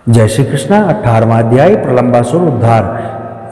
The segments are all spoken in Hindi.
जय श्री कृष्ण। 18वां अध्याय प्रलंबासुर उद्धार।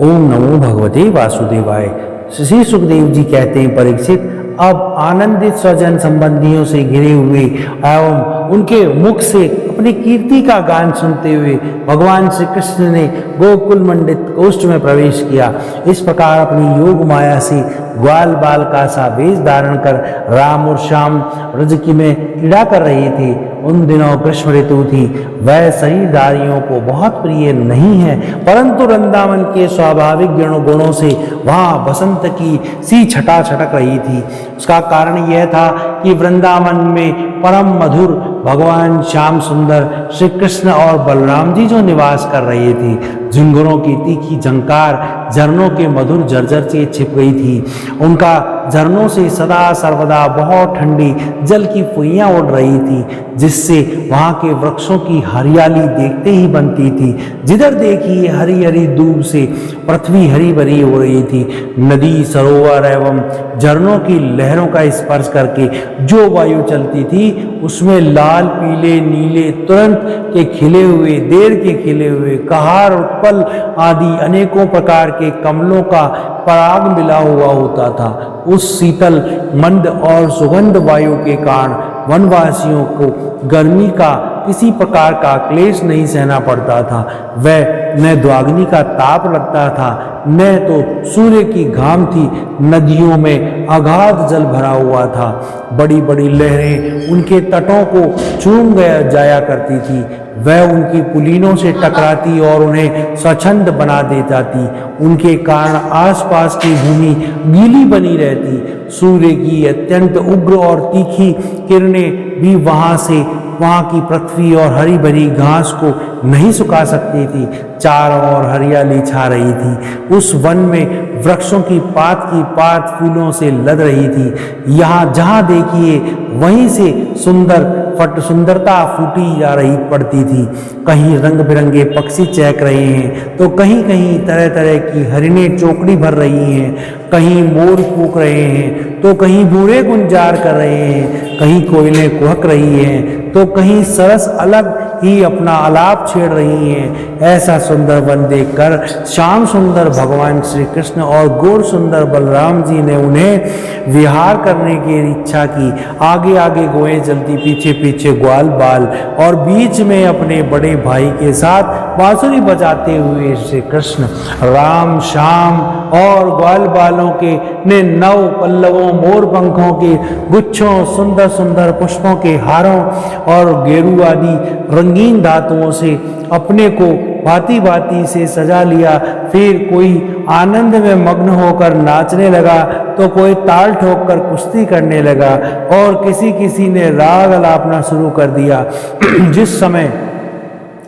ओम नमो भगवते वासुदेवाय। श्री सुखदेव जी कहते हैं, परीक्षित, अब आनंदित स्वजन संबंधियों से घिरे हुए एवं उनके मुख से अपनी कीर्ति का गान सुनते हुए भगवान श्री कृष्ण ने गोकुल मंडित कोष्ठ में प्रवेश किया। इस प्रकार अपनी योग माया से ग्वाल बाल का सा वेश धारण कर राम और श्याम ब्रज की में क्रीड़ा कर रहे थे। उन दिनों ग्रीष्म ऋतु थी। वह शरीरधारियों को बहुत प्रिय नहीं है, परंतु वृंदावन के स्वाभाविक गुणों से वहां बसंत की सी छटा छटक रही थी। उसका कारण यह था कि वृंदावन में परम मधुर भगवान श्याम सुंदर श्री कृष्ण और बलराम जी जो निवास कर रहे थे। झिंगुरों की तीखी झंकार झरनों के मधुर झरझर से छिप गई थी। उनका झरनों से सदा सर्वदा बहुत ठंडी जल की फुइयां उड़ रही थी, जिससे वहां के वृक्षों की हरियाली देखते ही बनती थी। जिधर देखिए हरी हरी दूब से पृथ्वी हरी भरी हो रही थी। नदी, सरोवर एवं झरनों की लहरों का स्पर्श करके जो वायु चलती थी, उसमें लाल, पीले, नीले, तुरंत के खिले हुए, देर के खिले हुए, कहार, उत्पल आदि अनेकों प्रकार के कमलों का पराग मिला हुआ होता था। उस शीतल, मंद और सुगंध वायु के कारण वनवासियों को गर्मी का किसी प्रकार का क्लेश नहीं सहना पड़ता था। वह न द्वाग्नि का ताप लगता था, न तो सूर्य की घाम थी। नदियों में अगाध जल भरा हुआ था। बड़ी बड़ी लहरें उनके तटों को चूम जाया करती थी। वह उनकी पुलीनों से टकराती और उन्हें स्वच्छंद बना दे जाती। उनके कारण आसपास की भूमि गीली बनी रहती। सूर्य की अत्यंत उग्र और तीखी किरणें भी वहां की पृथ्वी और हरी भरी घास को नहीं सुखा सकती थी। चारों ओर हरियाली छा रही थी। उस वन में वृक्षों की पात फूलों से लद रही थी। यहाँ जहाँ देखिए वहीं से सुंदरता फूटी जा रही पड़ती थी। कहीं रंग बिरंगे पक्षी चहक रहे हैं, तो कहीं कहीं तरह तरह की हरिणें चौकड़ी भर रही हैं। कहीं मोर कूक रहे हैं, तो कहीं भूरे गुंजार कर रहे हैं। कहीं कोयलें कुहक रही हैं, तो कहीं सरस अलग ही अपना आलाप छेड़ रही हैं। ऐसा सुंदर वन देखकर श्याम सुंदर भगवान श्री कृष्ण और गौर सुंदर बलराम जी ने उन्हें विहार करने की इच्छा की। आगे आगे गोएं चलती, पीछे पीछे ग्वाल बाल, और बीच में अपने बड़े भाई के साथ बांसुरी बजाते हुए श्री कृष्ण, राम, श्याम और ग्वाल बालों के ने नव पल्लवों, मोर पंखों के गुच्छों, सुंदर सुंदर पुष्पों के हारों और गेरू आदि रंगीन धातुओं से अपने को भांति भांति से सजा लिया। फिर कोई आनंद में मग्न होकर नाचने लगा, तो कोई ताल ठोककर कुश्ती करने लगा, और किसी ने राग अलापना शुरू कर दिया। जिस समय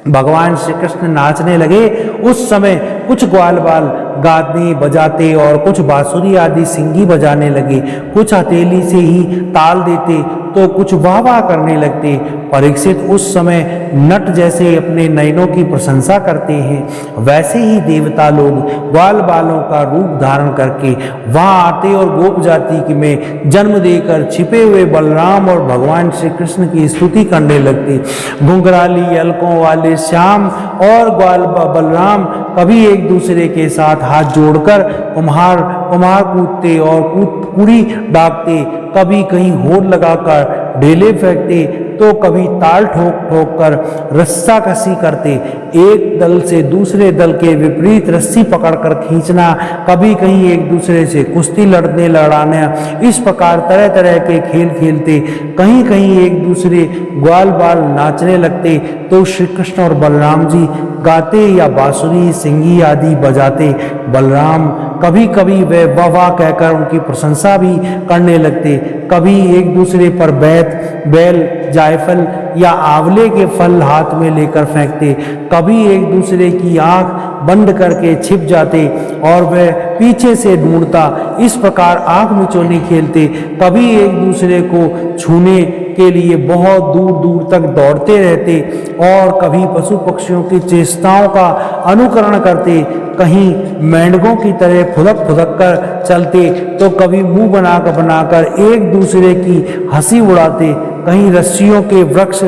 भगवान श्री कृष्ण नाचने लगे, उस समय कुछ ग्वाल बाल गाते बजाते और कुछ बांसुरी आदि सिंगी बजाने लगे। कुछ हथेली से ही ताल देते, तो कुछ वाह वाह करने लगते। परीक्षित, उस समय नट जैसे अपने नयनों की प्रशंसा करते हैं, वैसे ही देवता लोग ग्वाल बालों का रूप धारण करके वहां आते और गोप जाति में जन्म देकर छिपे हुए बलराम और भगवान श्री कृष्ण की स्तुति करने लगते। घुंघराली अलकों वाले श्याम और ग्वाल बलराम कभी एक दूसरे के साथ हाथ जोड़कर कुम्हार कूदते और कुड़ी डाकते, कभी कहीं होड़ लगाकर ढेले फेंकते, तो कभी ताल ठोक कर रस्सा कसी करते। एक दल से दूसरे दल के विपरीत रस्सी पकड़कर खींचना, कभी कहीं एक दूसरे से कुश्ती लड़ाना, इस प्रकार तरह तरह के खेल खेलते। कहीं कहीं एक दूसरे ग्वाल बाल नाचने लगते, तो श्री कृष्ण और बलराम जी गाते या बांसुरी, सिंगी आदि बजाते। बलराम कभी कभी वे वाह वाह कहकर उनकी प्रशंसा भी करने लगते। कभी एक दूसरे पर बैल, जायफल या आंवले के फल हाथ में लेकर फेंकते। कभी एक दूसरे की आंख बंद करके छिप जाते और वह पीछे से ढूंढता। इस प्रकार आंख मिचौनी खेलते। कभी एक दूसरे को छूने के लिए बहुत दूर दूर तक दौड़ते रहते, और कभी पशु पक्षियों की चेष्टाओं का अनुकरण करते। कहीं मेंढकों की तरह फुदक कर चलते, तो कभी मुंह बनाकर एक दूसरे की हंसी उड़ाते। कहीं रस्सियों के वृक्ष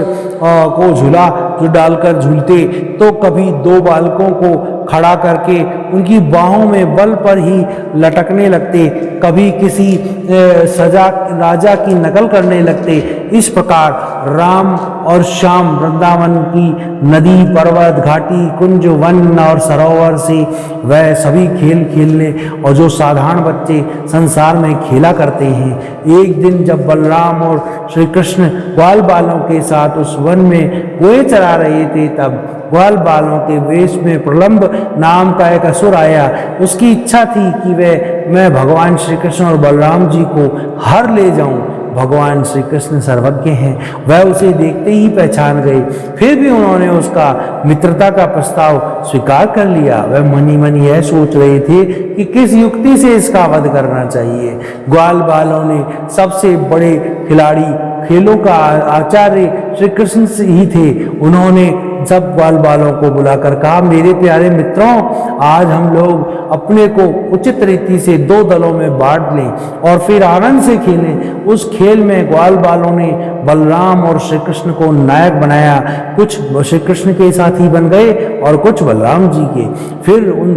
को जो डालकर झूलते, तो कभी दो बालकों को खड़ा करके उनकी बाहों में बल पर ही लटकने लगते, कभी किसी सजा राजा की नकल करने लगते। इस प्रकार राम और श्याम वृंदावन की नदी, पर्वत, घाटी, कुंज, वन और सरोवर से वह सभी खेल खेलने और जो साधारण बच्चे संसार में खेला करते हैं। एक दिन जब बलराम और श्री कृष्ण ग्वाल बालों के साथ उस वन में गोए चरा रहे थे, तब ग्वाल बालों के वेश में प्रलंब नाम का एक असुर आया। उसकी इच्छा थी कि मैं भगवान श्री कृष्ण और बलराम जी को हर ले जाऊं। भगवान श्री कृष्ण सर्वज्ञ हैं, वह उसे देखते ही पहचान गए। फिर भी उन्होंने उसका मित्रता का प्रस्ताव स्वीकार कर लिया। वह मनी मनी यह सोच रहे थे कि किस युक्ति से इसका वध करना चाहिए। ग्वाल बालों ने सबसे बड़े खिलाड़ी, खेलों का आचार्य श्री कृष्ण ही थे। उन्होंने सब ग्वाल बालों को बुलाकर कहा, मेरे प्यारे मित्रों, आज हम लोग अपने को उचित रीति से दो दलों में बांट लें और फिर आनंद से खेलें। उस खेल में ग्वाल बालों ने बलराम और श्री कृष्ण को नायक बनाया। कुछ श्री कृष्ण के साथी बन गए और कुछ बलराम जी के। फिर उन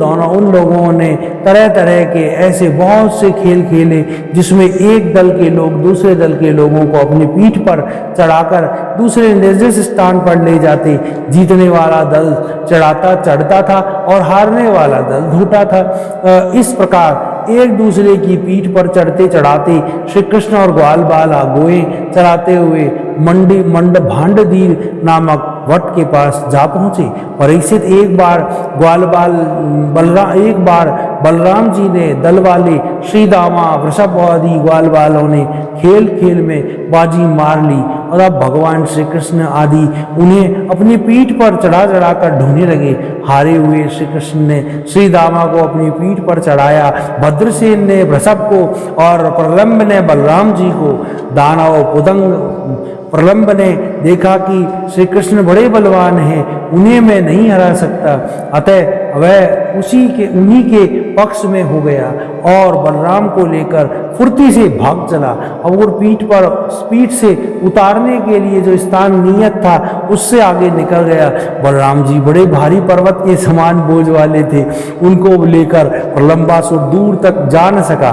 लोगों ने तरह तरह के ऐसे बहुत से खेल खेले, जिसमें एक दल के लोग दूसरे दल के लोगों को अपनी पीठ पर चढ़ाकर दूसरे निर्दिष्ट स्थान पर ले जाते। जीतने वाला दल चढ़ता था और हारने वाला दल धूटा था। इस प्रकार एक दूसरे की पीठ पर चढ़ते चढ़ाते श्री कृष्ण और ग्वाल बाल गोए चलाते हुए भांडदीर नामक वट के पास जा पहुंचे। परीक्षित एक बार बलराम जी ने दल वाले श्री दामा, वृषभ आदि ग्वाल बालों ने खेल खेल में बाजी मार ली और अब भगवान श्री कृष्ण आदि उन्हें अपनी पीठ पर चढ़ा चढ़ा कर ढूंढने लगे। हारे हुए श्री कृष्ण ने श्री दामा को अपनी पीठ पर चढ़ाया, भद्रसेन ने वृषभ को और प्रलंब ने बलराम जी को। दानव पुदंग प्रलंब ने देखा कि श्री कृष्ण बड़े बलवान हैं, उन्हें मैं नहीं हरा सकता, अतः वह उन्हीं के पक्ष में हो गया और बलराम को लेकर फुर्ती से भाग चला। अब वो पीठ से उतारने के लिए जो स्थान नियत था उससे आगे निकल गया। बलराम जी बड़े भारी पर्वत के समान बोझ वाले थे, उनको लेकर प्रलंबासुर दूर तक जा न सका।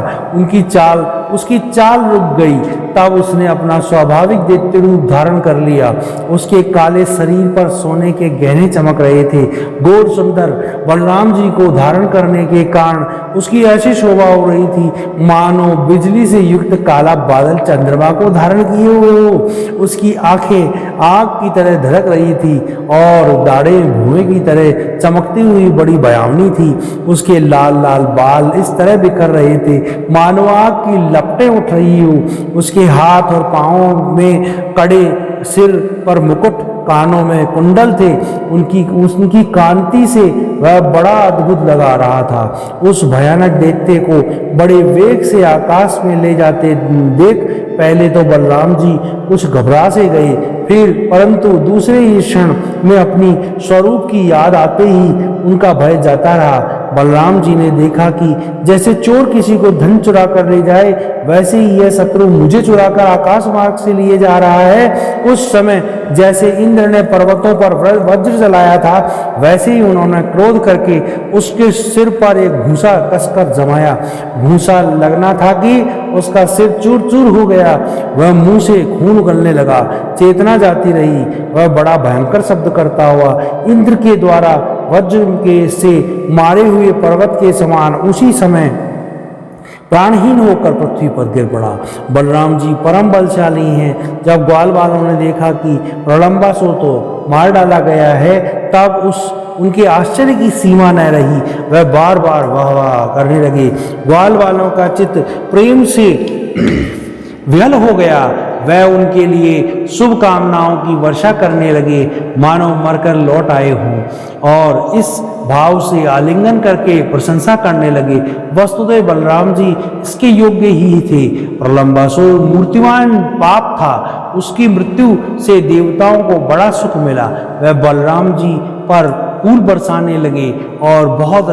उसकी चाल रुक गई। तब उसने अपना स्वाभाविक दैत्य रूप धारण कर लिया। उसके काले शरीर पर सोने के गहने चमक रहे थे। गोर सुंदर बलराम जी को धारण करने के कारण उसकी ऐसी शोभा हो रही थी मानो बिजली से युक्त काला बादल चंद्रमा को धारण किए हुए हो। उसकी आंखें आग की तरह धड़क रही थी और दाढ़ें धुएं की तरह चमकती हुई बड़ी भयावनी थी। उसके लाल लाल बाल इस तरह बिखर रहे थे मानो आग की लपटें उठ रही हो। उसके हाथ और पांवों में कड़े, सिर पर मुकुट, कानों में कुंडल थे। उनकी कांति से वह बड़ा अद्भुत लगा रहा था। उस भयानक दैत्य को बड़े वेग से आकाश में ले जाते देख पहले तो बलराम जी कुछ घबरा से गए, फिर परंतु दूसरे ही क्षण में अपनी स्वरूप की याद आते ही उनका भय जाता रहा। बलराम जी ने देखा कि जैसे चोर किसी को धन चुरा कर ले जाए, वैसे ही यह शत्रु मुझे चुराकर आकाश मार्ग से लिए जा रहा है। उस समय जैसे इंद्र ने पर्वतों पर वज्र चलाया था, वैसे ही उन्होंने क्रोध करके उसके सिर पर एक घूंसा कसकर जमाया। घूंसा लगना था कि उसका सिर चूर चूर हो गया। वह मुंह से खून उगलने लगा, चेतना जाती रही। वह बड़ा भयंकर शब्द करता हुआ इंद्र के द्वारा वज्र के से मारे हुए पर्वत के समान उसी समय प्राणहीन होकर पृथ्वी पर गिर पड़ा। बलराम जी परम बलशाली हैं। जब ग्वाल बालों ने देखा कि प्रलंबासुर तो मार डाला गया है, तब उनके आश्चर्य की सीमा न रही। वह बार बार वाह वाह करने लगे। ग्वाल बालों का चित्त प्रेम से विहल हो गया। वह उनके लिए शुभ कामनाओं की वर्षा करने लगे मानो मरकर लौट आए हों और इस भाव से आलिंगन करके प्रशंसा करने लगे। वस्तुतः बलराम जी इसके योग्य ही थे। प्रलंबासुर मूर्तिमान पाप था, उसकी मृत्यु से देवताओं को बड़ा सुख मिला। वह बलराम जी पर फूल बरसाने लगे और बहुत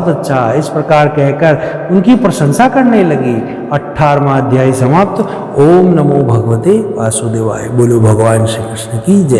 अच्छा इस प्रकार कहकर उनकी प्रशंसा करने लगे। 18वां अध्याय समाप्त। ओम नमो भगवते वासुदेवाय। बोलो भगवान श्री कृष्ण की जय।